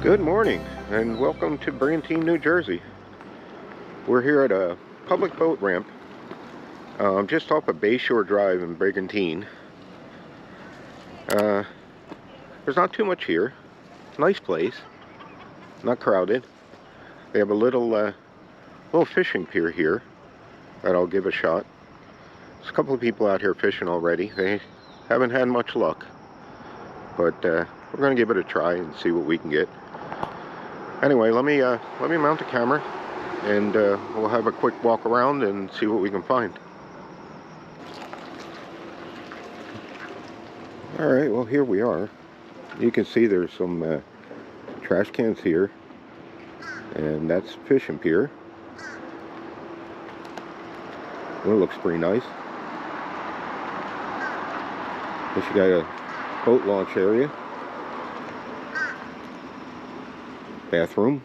Good morning and welcome to Brigantine, New Jersey. We're here at a public boat ramp just off of Bayshore Drive in Brigantine. There's not too much here. Nice place, not crowded. They have a little fishing pier here that I'll give a shot. There's a couple of people out here fishing already. They haven't had much luck, but we're going to give it a try and see what we can get. Anyway, let me mount the camera and we'll have a quick walk around and see what we can find. Alright, well here we are. You can see there's some trash cans here, and that's fishing pier. Well, it looks pretty nice. Guess you got a boat launch area. Bathroom.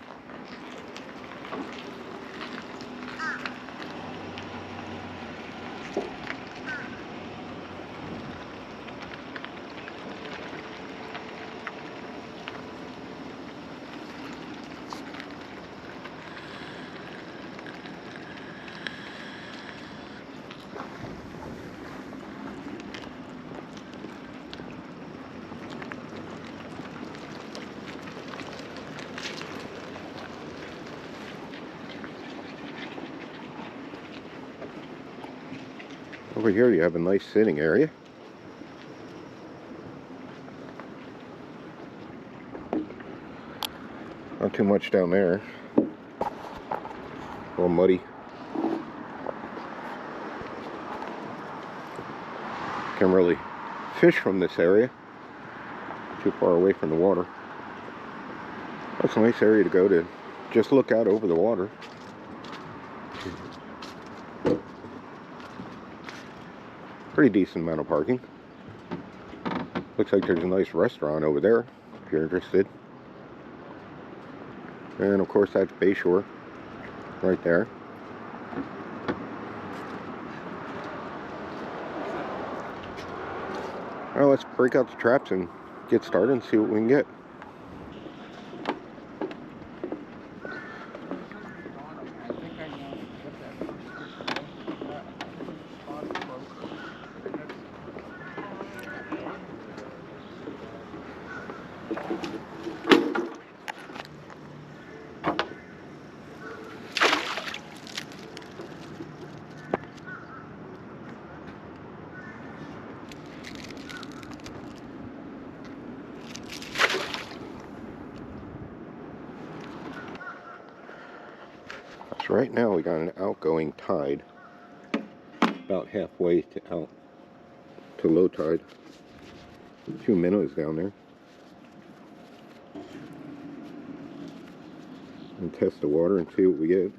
Over here you have a nice sitting area. Not too much down there. A little muddy. Can't really fish from this area. Too far away from the water. That's a nice area to go to. Just look out over the water. Pretty decent amount of parking. Looks like there's a nice restaurant over there if you're interested. And of course that's Bayshore right there. Well, let's break out the traps and get started and see what we can get. So right now we got an outgoing tide about halfway to low tide. 2 minnows down there. And test the water and see what we get.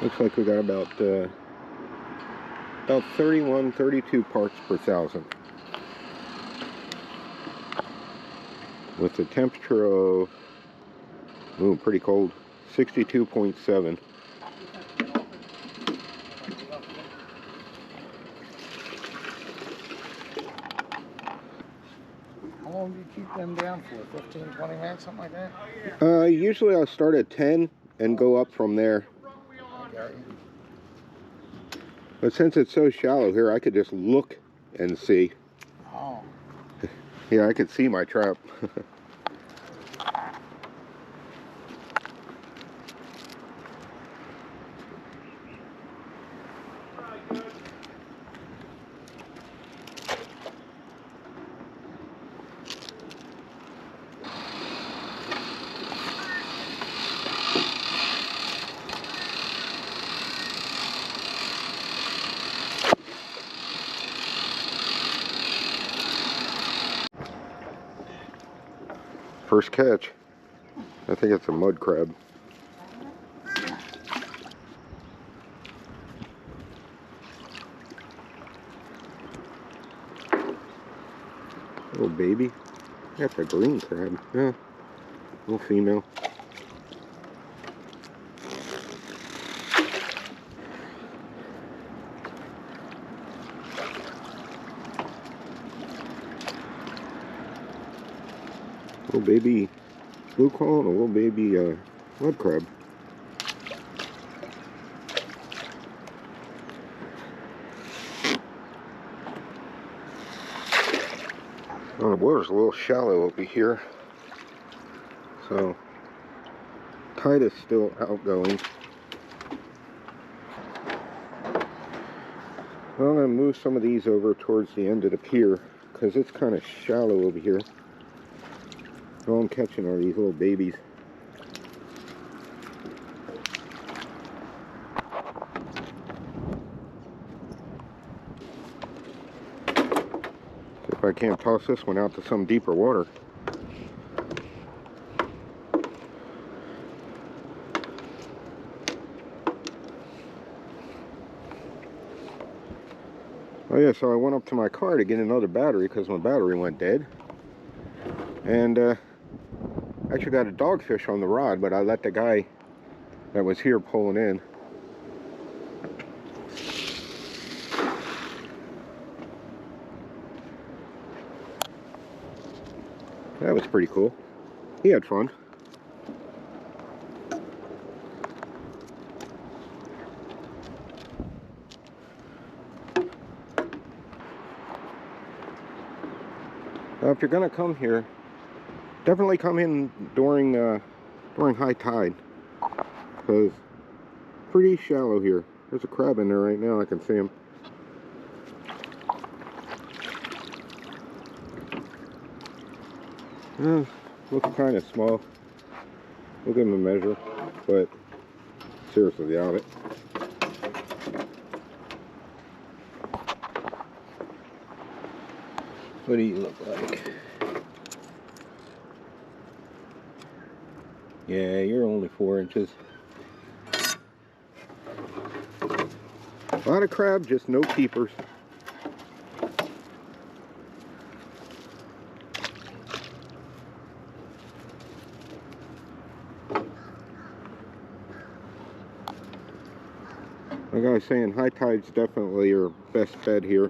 Looks like we got about 31, 32 parts per thousand. With the temperature of, pretty cold, 62.7. How long do you keep them down for? 15, 20 minutes, something like that? Usually I'll start at 10 and go up from there. But since it's so shallow here, I could just look and see. Oh. Yeah, I could see my trap. First catch. I think it's a mud crab. Little baby. That's a green crab. Yeah. Little female. Little baby blue claw and a little baby mud crab. Well, the water's a little shallow over here, so tide is still outgoing. Well, I'm going to move some of these over towards the end of the pier because it's kind of shallow over here. All I'm catching are these little babies. If I can't toss this one out to some deeper water. Oh yeah, so I went up to my car to get another battery because my battery went dead. And I actually got a dogfish on the rod, but I let the guy that was here pull it in. That was pretty cool. He had fun. Now, if you're gonna come here, definitely come in during high tide, because pretty shallow here. There's a crab in there right now. I can see him. Looks kind of small. We'll give him a measure, but seriously, out it. What do you look like? Yeah, you're only 4 inches. A lot of crab, just no keepers. Like I was saying, high tide's definitely your best bet here.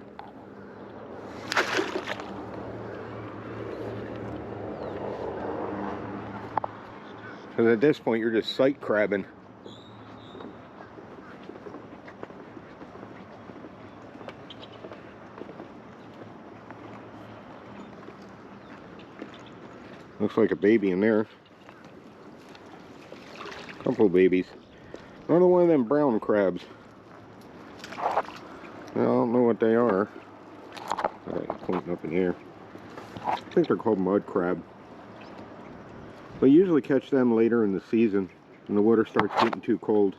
Because at this point, you're just sight crabbing. Looks like a baby in there. Couple of babies. Another one of them brown crabs. I don't know what they are. Pointing up in here. I think they're called mud crab. But you usually catch them later in the season when the water starts getting too cold.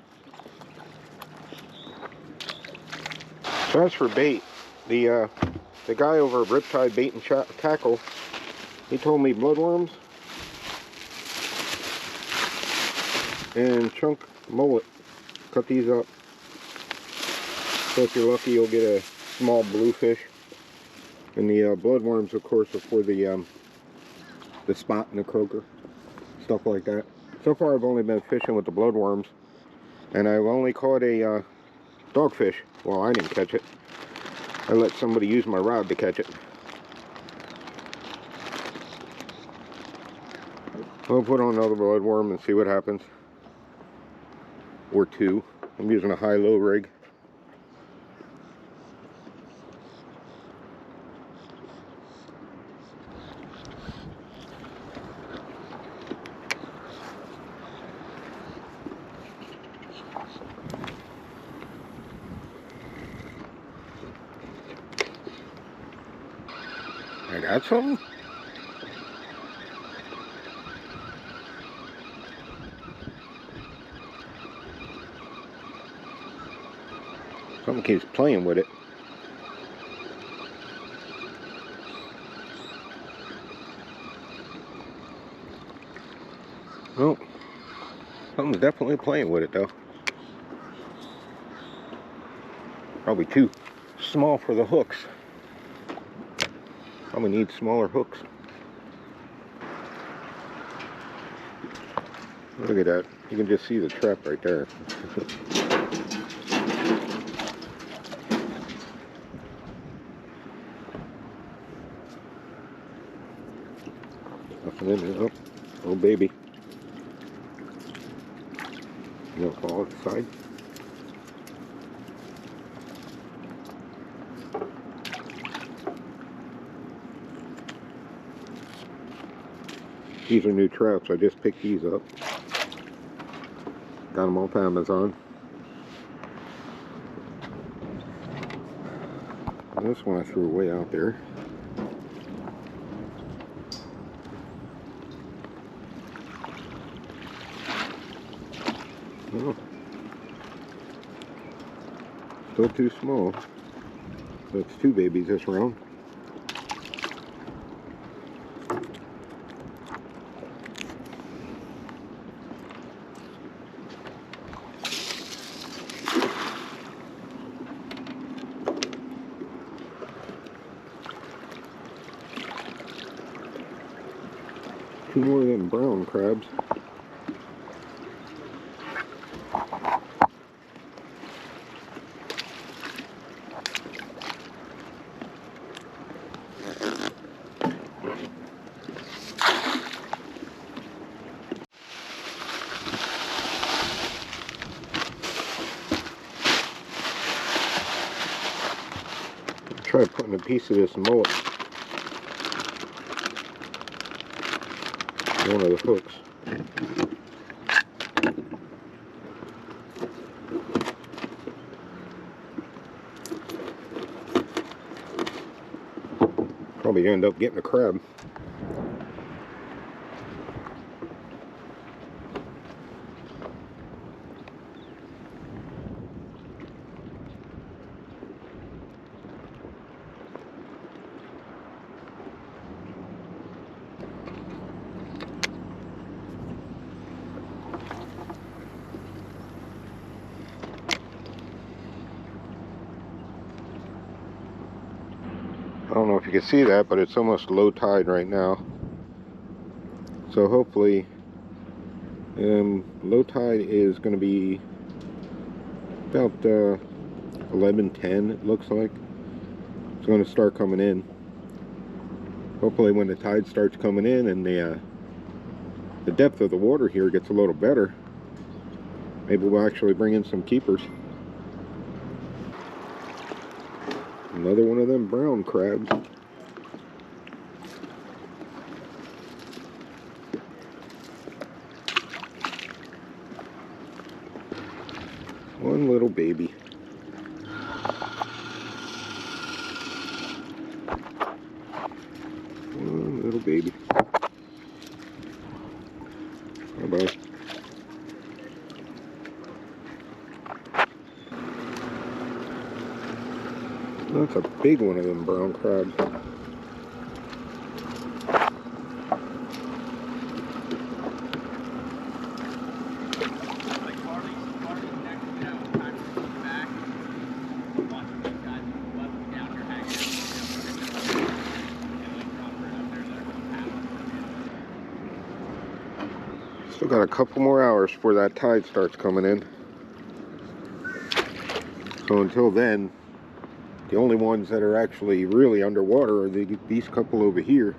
So as for bait, the guy over at Riptide Bait and Tackle, he told me bloodworms and chunk mullet. Cut these up. So if you're lucky, you'll get a small bluefish. And the bloodworms, of course, are for the spot and the croaker, stuff like that. So far, I've only been fishing with the bloodworms, and I've only caught a dogfish. Well, I didn't catch it. I let somebody use my rod to catch it. I'll put on another bloodworm and see what happens. Or two. I'm using a high-low rig. I got something. Something keeps playing with it. Well, something's definitely playing with it though. Probably too small for the hooks. Probably need smaller hooks. Look at that. You can just see the trap right there. And then, oh, oh baby. They'll fall outside. These are new traps. I just picked these up. Got them off Amazon. This one I threw way out there. Oh. Still too small. That's two babies this round. Two more of them brown crabs. Try putting a piece of this mullet on one of the hooks. Probably end up getting a crab. I don't know if you can see that, but it's almost low tide right now. So hopefully, low tide is going to be about 11:10. It looks like it's going to start coming in. Hopefully, when the tide starts coming in and the depth of the water here gets a little better, maybe we'll actually bring in some keepers. Another one of them brown crabs. One little baby. One little baby. Bye-bye. That's a big one of them brown crabs. Still got a couple more hours before that tide starts coming in. So until then, the only ones that are actually really underwater are these couple over here.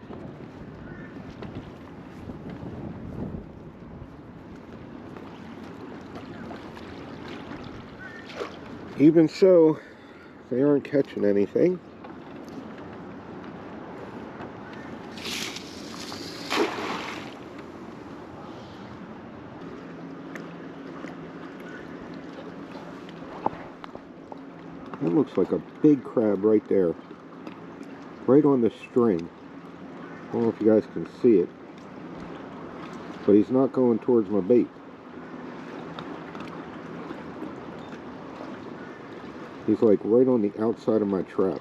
Even so, they aren't catching anything. That looks like a big crab right there. Right on the string. I don't know if you guys can see it. But he's not going towards my bait. He's like right on the outside of my trap.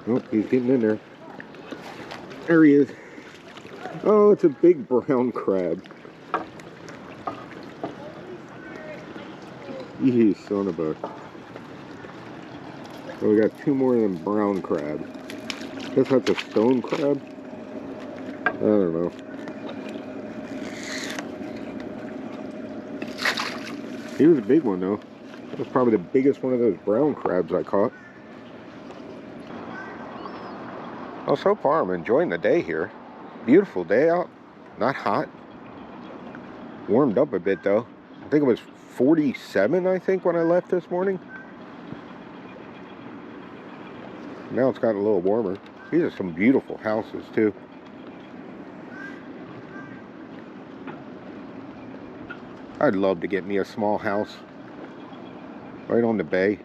Oh, he's getting in there. There he is. Oh, it's a big brown crab. You son of a... Oh, we got two more of them brown crabs. Guess that's a stone crab? I don't know. He was a big one though. That was probably the biggest one of those brown crabs I caught. Well, so far I'm enjoying the day here. Beautiful day out. Not hot. Warmed up a bit though. I think it was 47, I think, when I left this morning. Now it's gotten a little warmer. These are some beautiful houses too. I'd love to get me a small house right on the bay.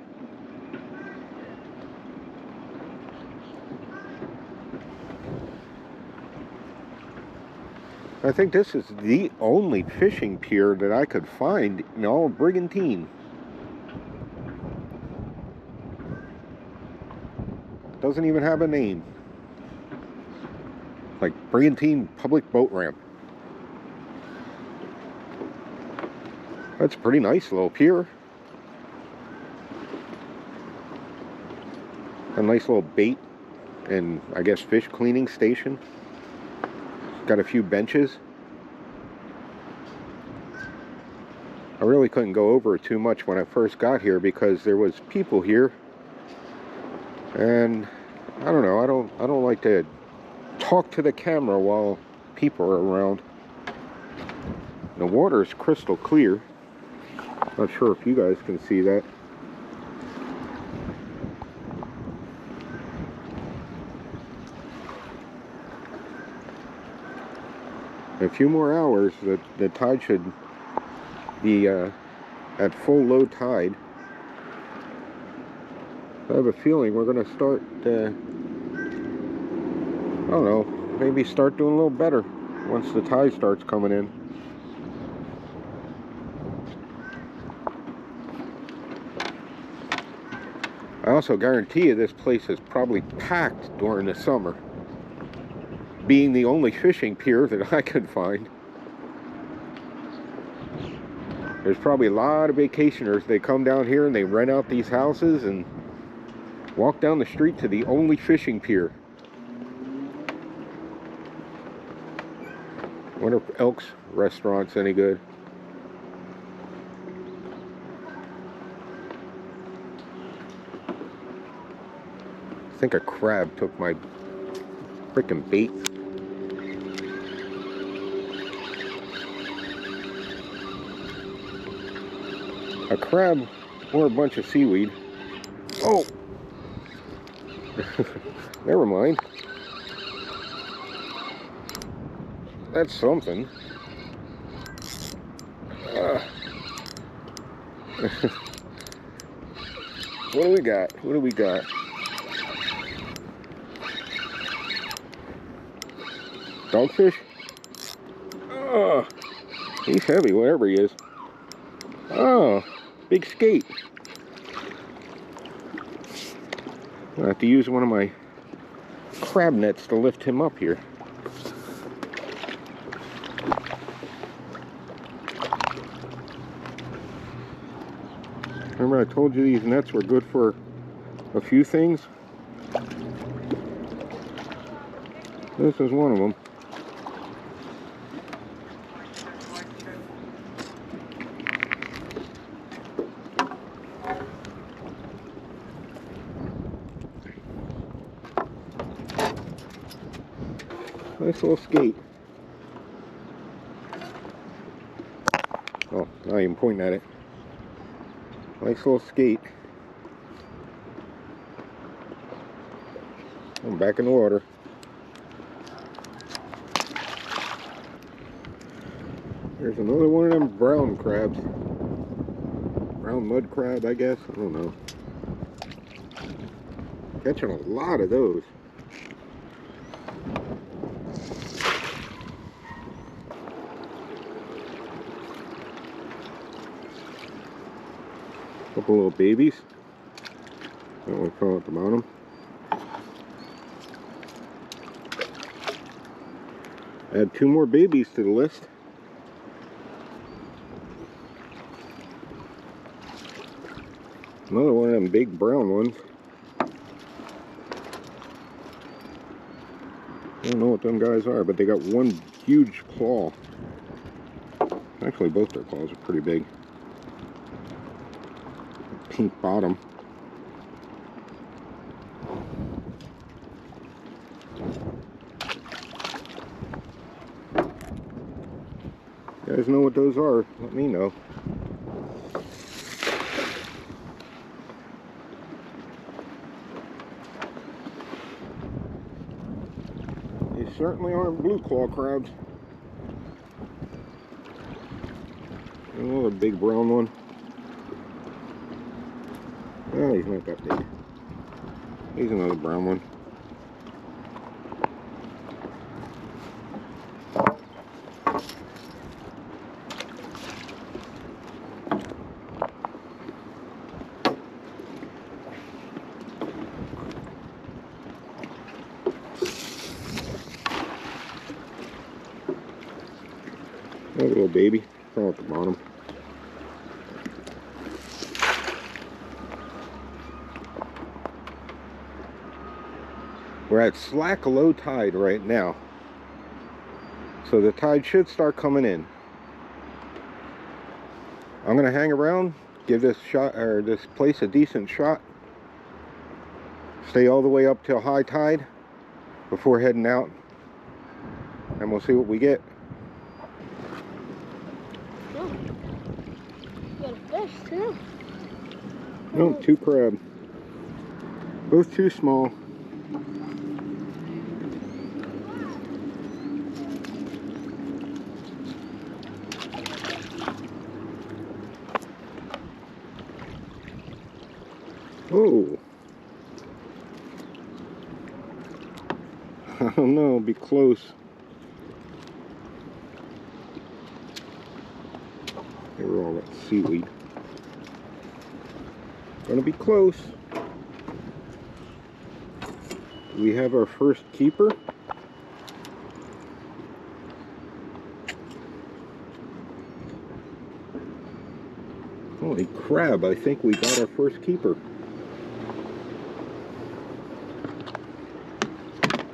I think this is the only fishing pier that I could find in all of Brigantine. Doesn't even have a name. Like Brigantine Public Boat Ramp. That's a pretty nice little pier. A nice little bait and I guess fish cleaning station. Got a few benches. I really couldn't go over it too much when I first got here because there was people here, and I don't know, I don't like to talk to the camera while people are around. The water is crystal clear. Not sure if you guys can see that. In a few more hours, the tide should be at full low tide. I have a feeling we're going to start, I don't know, maybe start doing a little better once the tide starts coming in. I also guarantee you this place is probably packed during the summer, being the only fishing pier that I could find. There's probably a lot of vacationers. They come down here and they rent out these houses and walk down the street to the only fishing pier. Wonder if Elk's restaurant's any good. I think a crab took my freaking bait. A crab or a bunch of seaweed. Oh! Never mind. That's something. What do we got? What do we got? Dogfish? Oh, he's heavy, whatever he is. Oh, big skate. I have to use one of my crab nets to lift him up here. Remember I told you these nets were good for a few things? This is one of them. Nice little skate. Oh, now I'm pointing at it. Nice little skate. I'm back in the water. There's another one of them brown crabs. Brown mud crab, I guess. I don't know. Catching a lot of those. Couple little babies. That one fell at the bottom. Add 2 more babies to the list. Another one of them big brown ones. I don't know what them guys are, but they got one huge claw. Actually, both their claws are pretty big. pink bottom. You guys know what those are? Let me know. They certainly aren't blue claw crabs. Another big brown one. Oh, he's not that big. He's another brown one. Another little baby. Fell at the bottom. We're at slack low tide right now, so the tide should start coming in. I'm gonna hang around, give this place a decent shot, stay all the way up till high tide before heading out, and we'll see what we get. Oh, you got a fish too. No, 2 crab, both too small. Oh, I don't know, be close. Here we're all that seaweed. Gonna be close. We have our first keeper. Holy crab, I think we got our first keeper.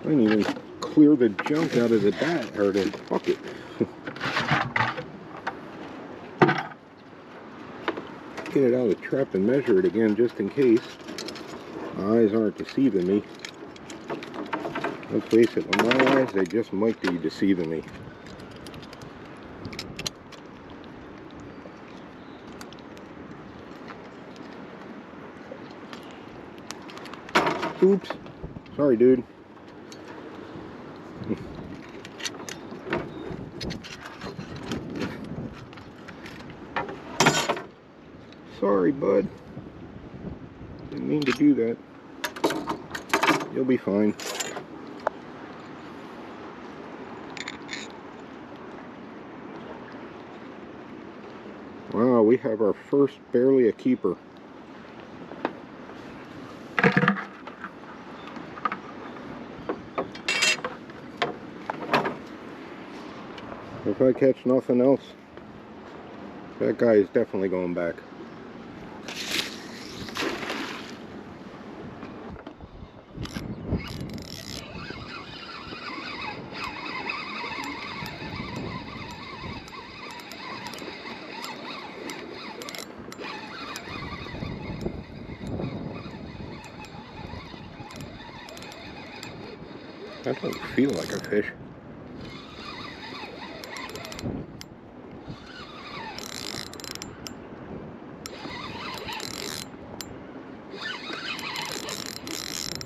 I didn't even clear the junk out of the bat or the bucket. Get it out of the trap and measure it again just in case. My eyes aren't deceiving me. Let's face it, with my eyes, they just might be deceiving me. Oops. Sorry, dude. Sorry, bud. Didn't mean to do that. You'll be fine. Wow, we have our first barely a keeper. If I catch nothing else, that guy is definitely going back. That don't feel like a fish.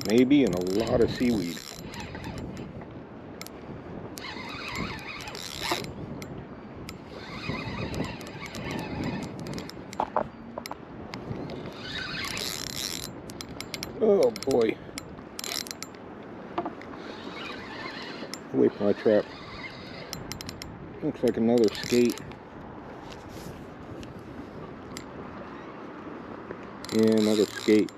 Maybe in a lot of seaweed. Oh boy. Away from my trap. Looks like another skate. Yeah, another skate.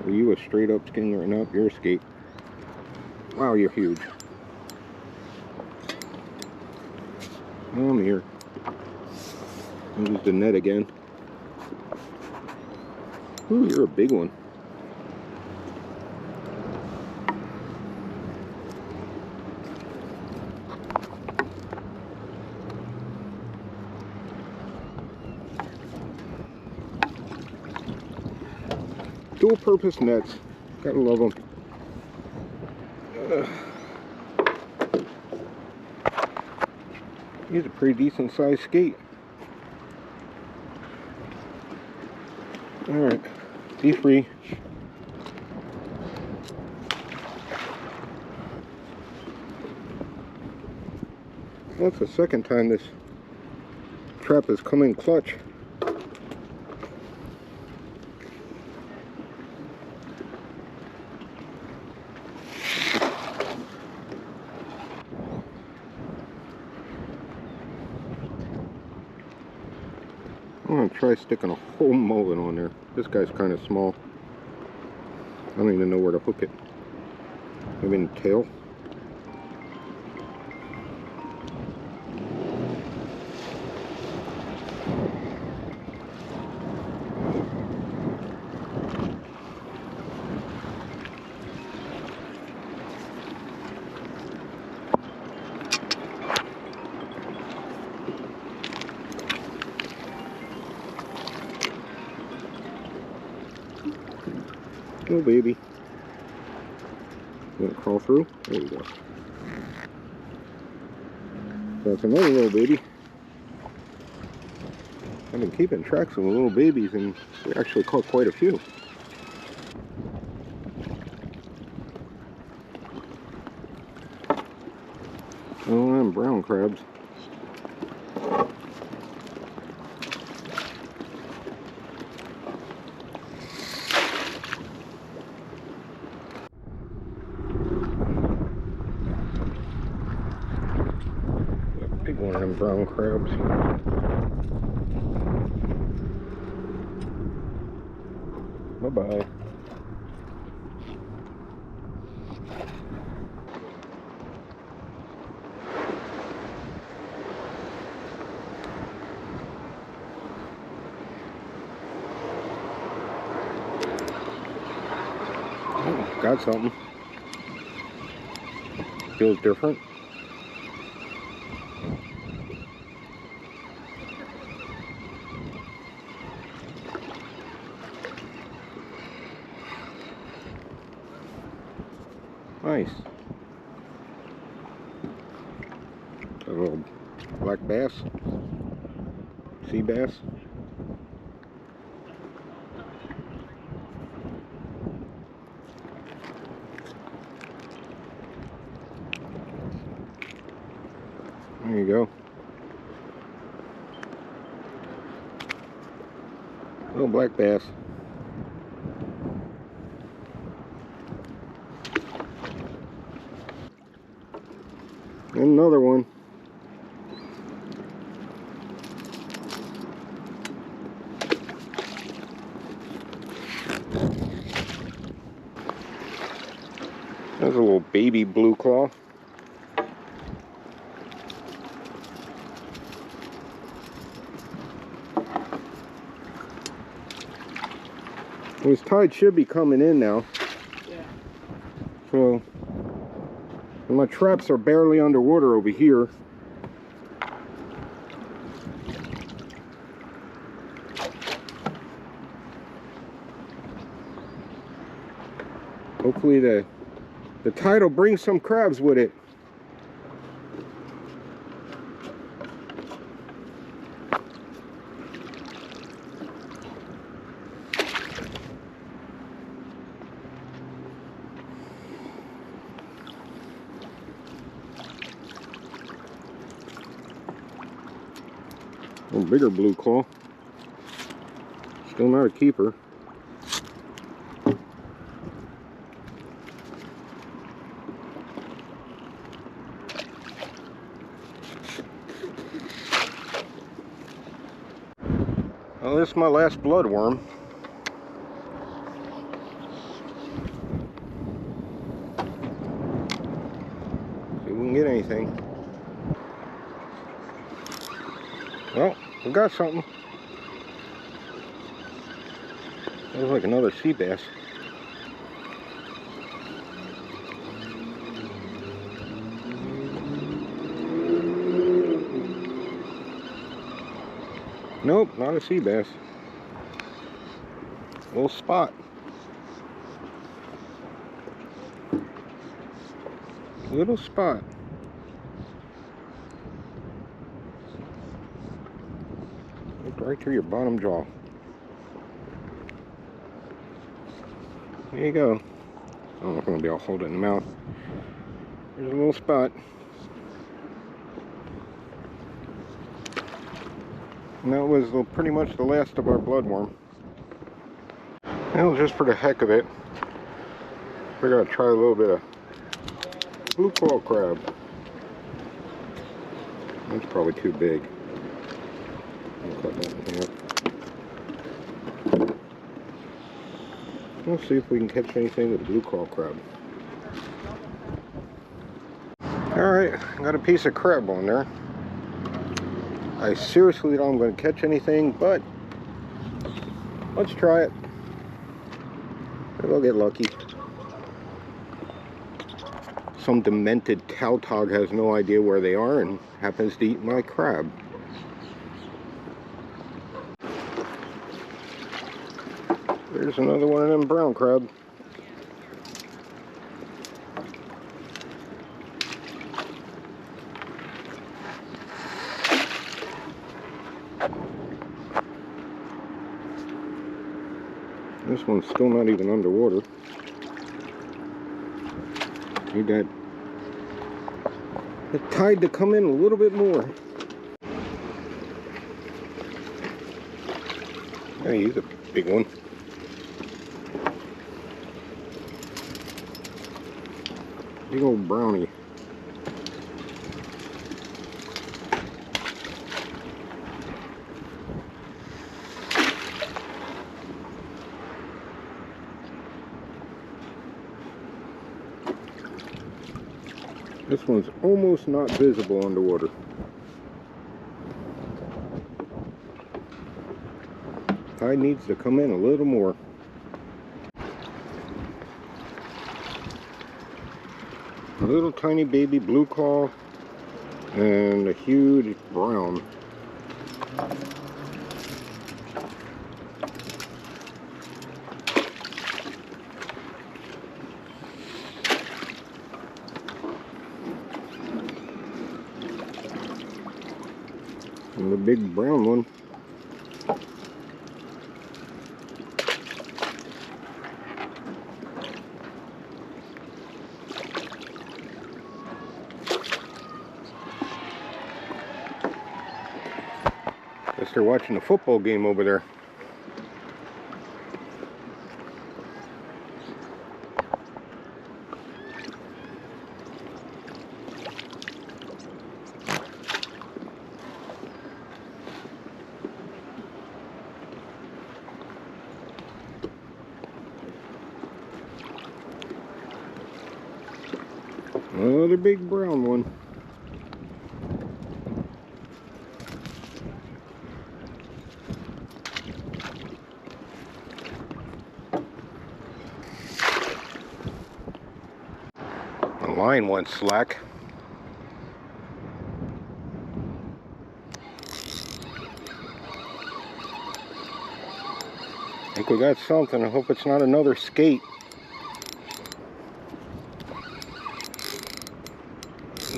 Are you a straight up stinger? Nope, you're a skate. Wow, you're huge. Oh, I'm here. Use the net again. Ooh, you're a big one. dual purpose nets. Gotta love them. He's a pretty decent sized skate. Alright, be free. That's the second time this trap has come in clutch. I'm going to try sticking a whole mullet on there. This guy's kind of small. I don't even know where to hook it. Maybe in the tail. Oh baby. Gonna crawl through? There we go. That's another little baby. I've been keeping tracks of the little babies and we actually caught quite a few. Oh, and brown crabs. Big one of them brown crabs. Bye-bye. Oh, got something. Feels different. Nice. A little black bass, sea bass. There you go. Little black bass. And another one. There's a little baby blue claw. Well, his tide should be coming in now. Yeah. So, and my traps are barely underwater over here. Hopefully the tide will bring some crabs with it. A bigger blue claw. Still not a keeper. Well, this is my last bloodworm. See if we can get anything. Well, we got something. Looks like another sea bass. Nope, not a sea bass. Little spot. little spot. Look right through your bottom jaw. There you go. I don't know if I'm going to be able to hold it in the mouth. There's a little spot. And that was pretty much the last of our bloodworm. Well, just for the heck of it, we're going to try a little bit of blue coral crab. That's probably too big. I'll cut that in half. We'll see if we can catch anything with blue coral crab. Alright, got a piece of crab on there. I seriously don't going to catch anything, but let's try it. Maybe I'll get lucky. Some demented tautog has no idea where they are and happens to eat my crab. There's another one of them brown crab. This one's still not even underwater. Need that the tide to come in a little bit more. Hey, he's a big one. Big old brownie. This one's almost not visible underwater. Tide needs to come in a little more. A little tiny baby blue claw and a huge brown. And the big brown one. Guess they're watching a football game over there. Another big brown one. The line went slack. I think we got something. I hope it's not another skate.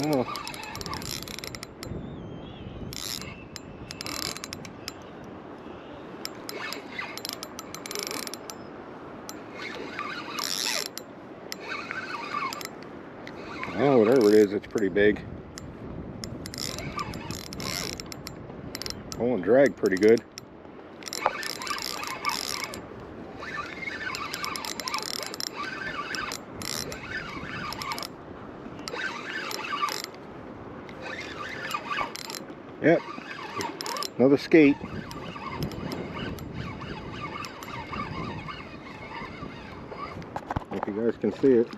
Oh. Oh, whatever it is, it's pretty big. Oh, and drag pretty good. Yep, another skate. If you guys can see it.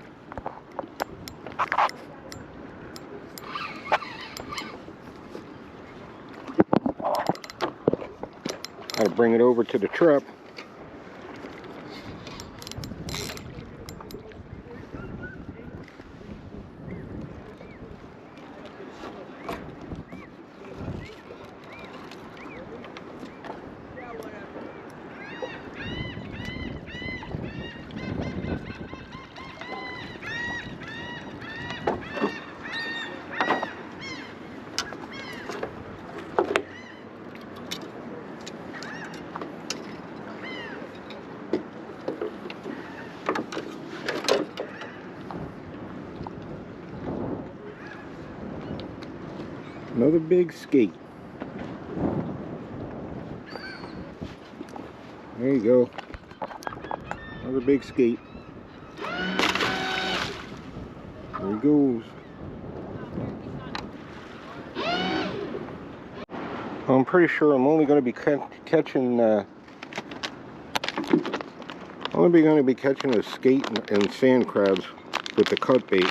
Gotta bring it over to the trap. Another big skate. There you go. Another big skate. There he goes. I'm pretty sure I'm only going to be catching a skate and sand crabs with the cut bait.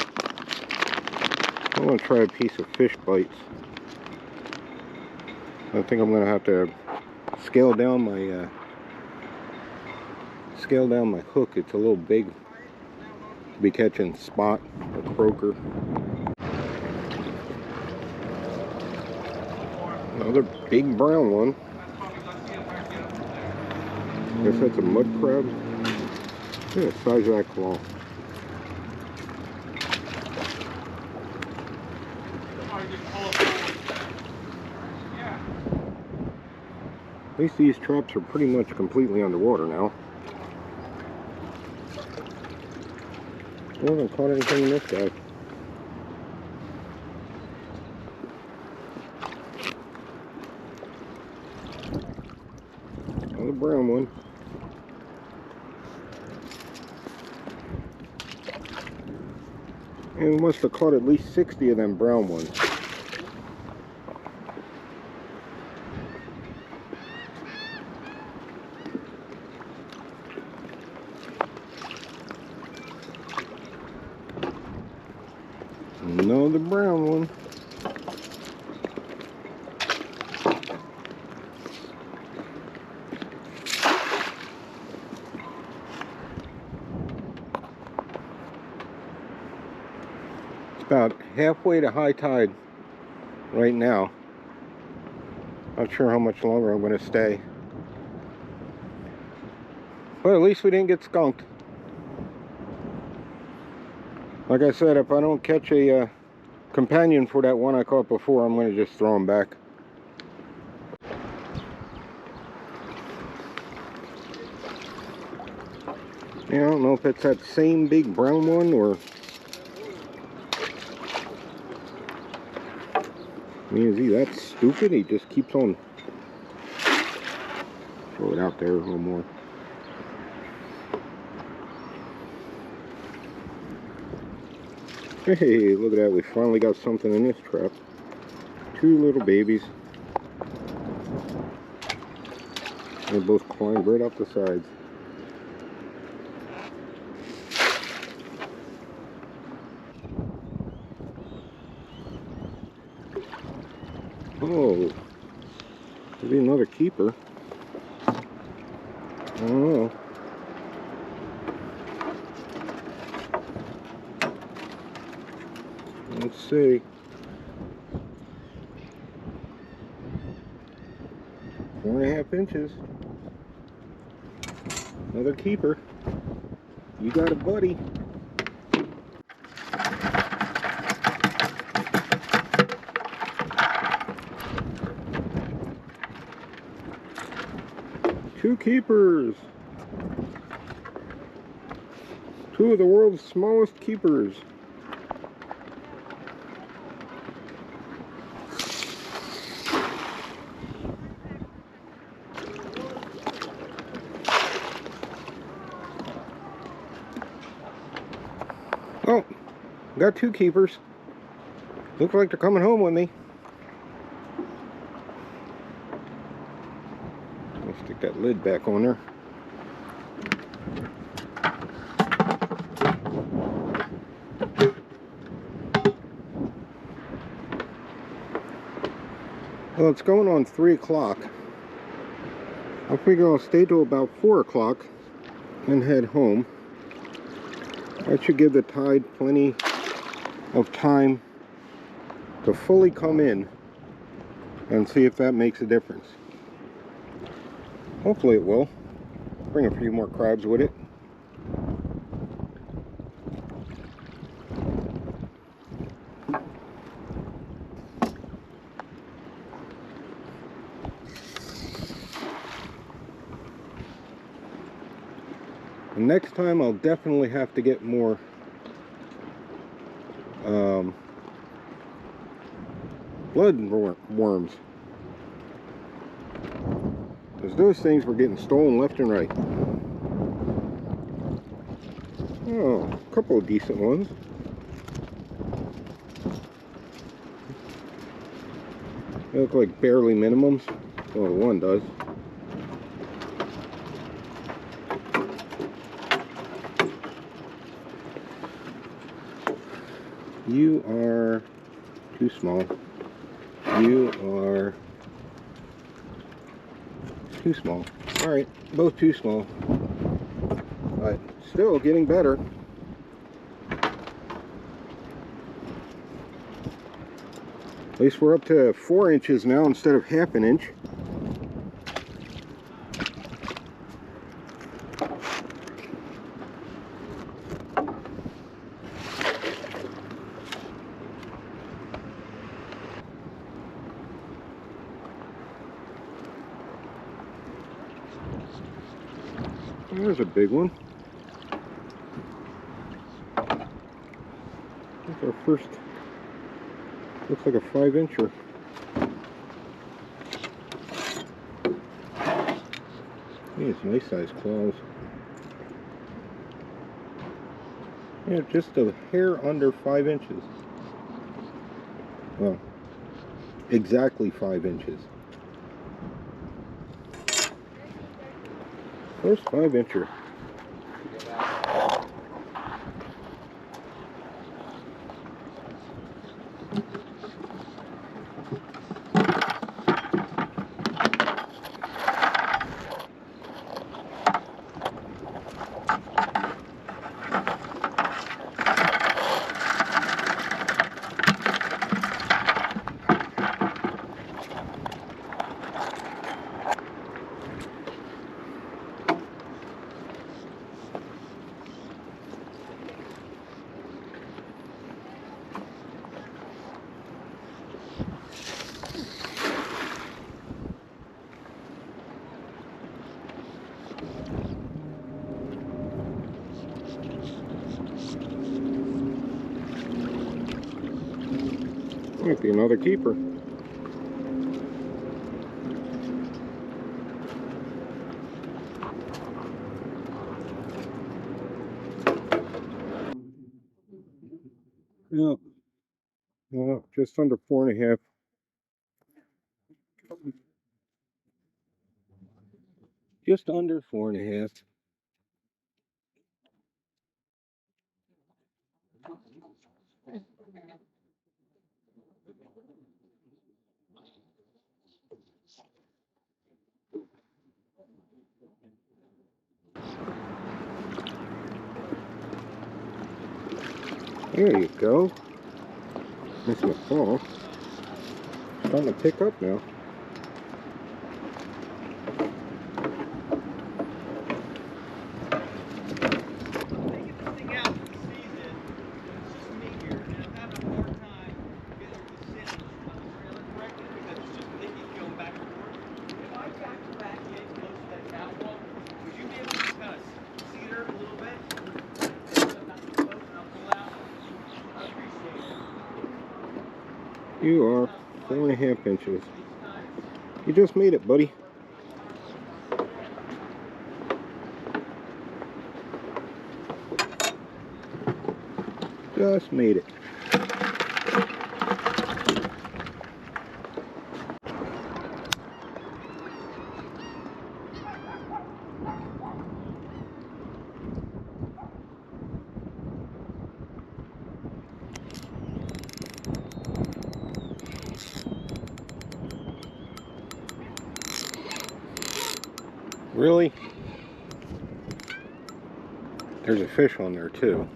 I'm going to try a piece of fish bites. I think I'm going to have to scale down my hook. It's a little big to be catching spot or croaker. Another big brown one. I guess that's a mud crab. Yeah, size of that claw. At least these traps are pretty much completely underwater now. I haven't caught anything in this guy. Another brown one. And we must have caught at least 60 of them brown ones. Another brown one. About halfway to high tide right now. Not sure how much longer I'm going to stay. But at least we didn't get skunked. Like I said, if I don't catch a companion for that one I caught before, I'm going to just throw him back. Yeah, I don't know if it's that same big brown one or... I mean, is he that stupid? He just keeps on... Throw it out there a little more. Hey, look at that. We finally got something in this trap. Two little babies. They both climbed right up the sides. Oh, maybe another keeper. I don't know. Let's see. 4.5 inches. Another keeper. You got a buddy. Two keepers. Two of the world's smallest keepers. Oh, got two keepers. Looks like they're coming home with me. I'll stick that lid back on there. Well, it's going on 3 o'clock. I figure I'll stay till about 4 o'clock and head home. That should give the tide plenty of time to fully come in and see if that makes a difference. Hopefully it will. Bring a few more crabs with it. And next time I'll definitely have to get more worms. Because those things were getting stolen left and right. Oh, a couple of decent ones. They look like barely minimums. Well, one does. You are too small. You are too small. Alright, both too small. But still getting better. At least we're up to 4 inches now instead of half an inch. There's a big one. That's our first. Looks like a 5-incher. He has nice sized claws. Yeah, just a hair under 5 inches. Well, exactly 5 inches. First 5-incher. Might be another keeper. Yeah. Well, just under 4.5. Just under 4.5. There you go. Missing a fall. Starting to pick up now. You are 4.5 inches. You just made it, buddy. Just made it. Really? There's a fish on there too.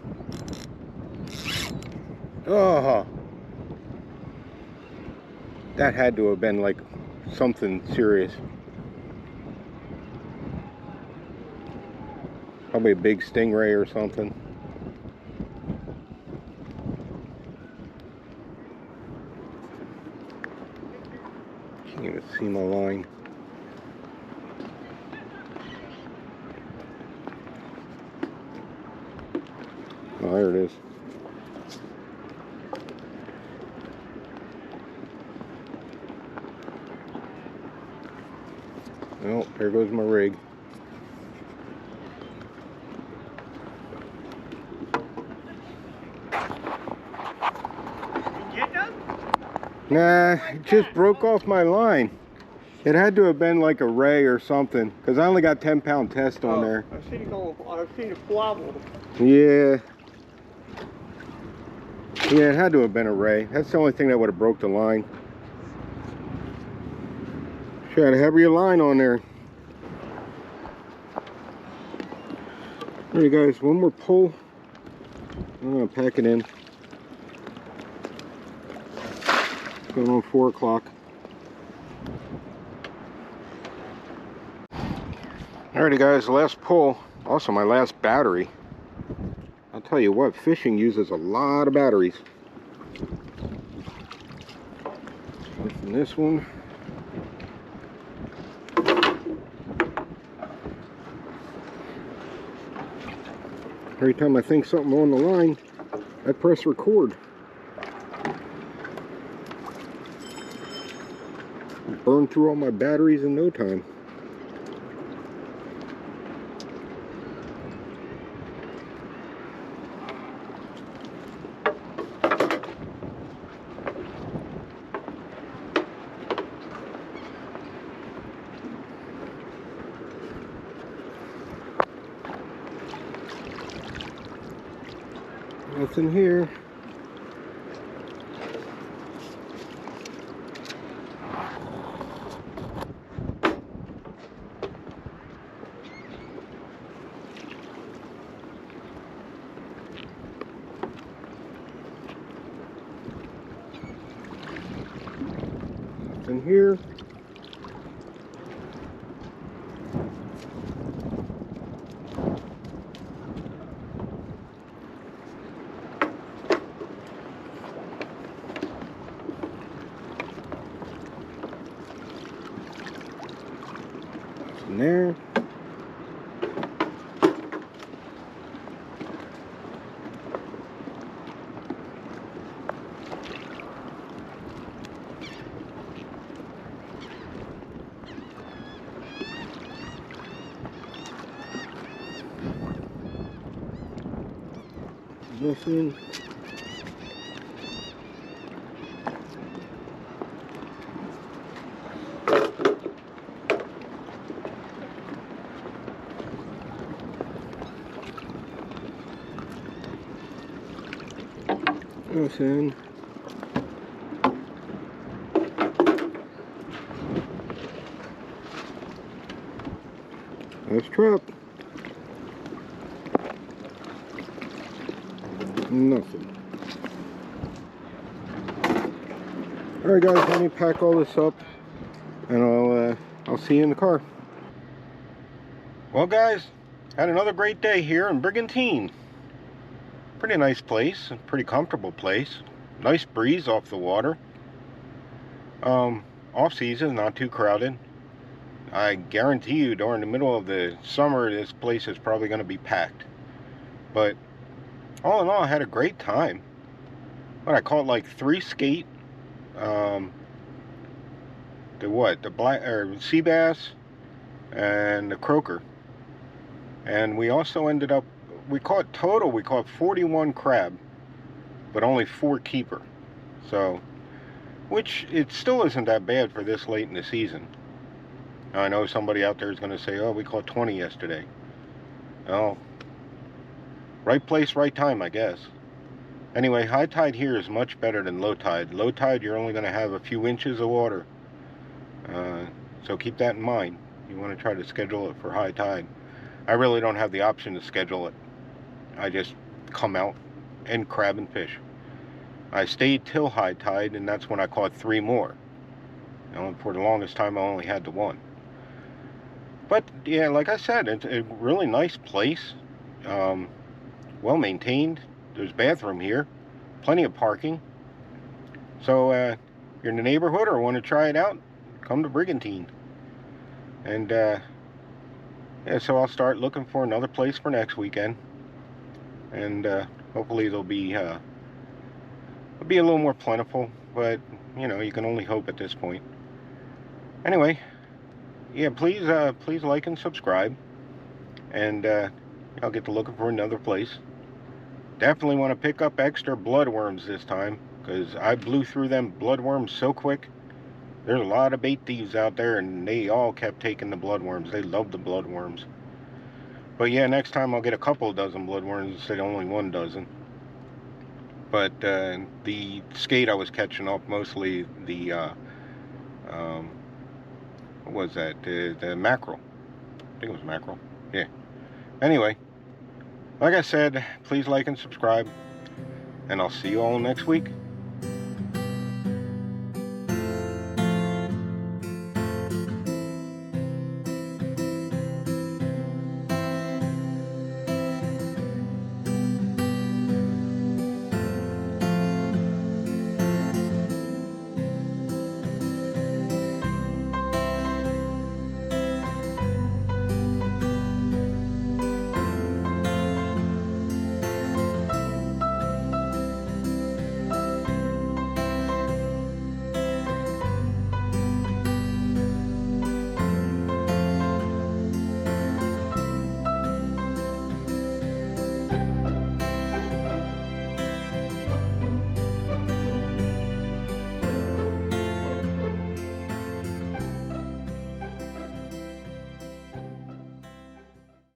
Oh, that had to have been like something serious. Probably a big stingray or something. Can't even see my line. Oh, there it is. Well, there goes my rig. Nah, it just broke off my line. It had to have been like a ray or something, because I only got 10-pound test on there. I've seen it wobble. Yeah. Yeah, it had to have been a ray. That's the only thing that would have broke the line. Should have a heavier line on there. Alright guys, one more pull. I'm gonna pack it in. Going on 4 o'clock. Alrighty guys, last pull. Also my last battery. I'll tell you what, fishing uses a lot of batteries. And this one. Every time I think something on the line, I press record. Burn through all my batteries in no time. Nothing here. Nothing here. Nothing there. Nothing. Nothing. Nice trap. Nothing. Alright guys, let me pack all this up and I'll see you in the car. Well guys, had another great day here in Brigantine. Pretty nice place, a pretty comfortable place. Nice breeze off the water. Off season, not too crowded. I guarantee you during the middle of the summer this place is probably going to be packed. But all in all, I had a great time. What I caught like 3 skate, the black or sea bass, and the croaker. And we also ended up, we caught 41 crab, but only 4 keeper. So, which it still isn't that bad for this late in the season. Now, I know somebody out there is going to say, oh, we caught 20 yesterday. Well, right place, right time, I guess. Anyway, high tide here is much better than low tide. Low tide, you're only going to have a few inches of water. So keep that in mind. You want to try to schedule it for high tide. I really don't have the option to schedule it. I just come out and crab and fish. I stayed till high tide, and that's when I caught 3 more. You know, for the longest time, I only had the 1. But yeah, like I said, it's a really nice place. Well maintained. There's a bathroom here, plenty of parking. So you're in the neighborhood or want to try it out, come to Brigantine. And yeah, so I'll start looking for another place for next weekend. And hopefully it'll be a little more plentiful, but you know, you can only hope at this point. Anyway, yeah, please like and subscribe, and I'll get to looking for another place. Definitely want to pick up extra bloodworms this time, because I blew through them bloodworms so quick. There's a lot of bait thieves out there, and they all kept taking the bloodworms. They love the bloodworms. But yeah, next time I'll get a couple dozen bloodworms instead of only 1 dozen. But the skate I was catching off mostly the what was that? The mackerel. I think it was mackerel. Yeah. Anyway, like I said, please like and subscribe, and I'll see you all next week.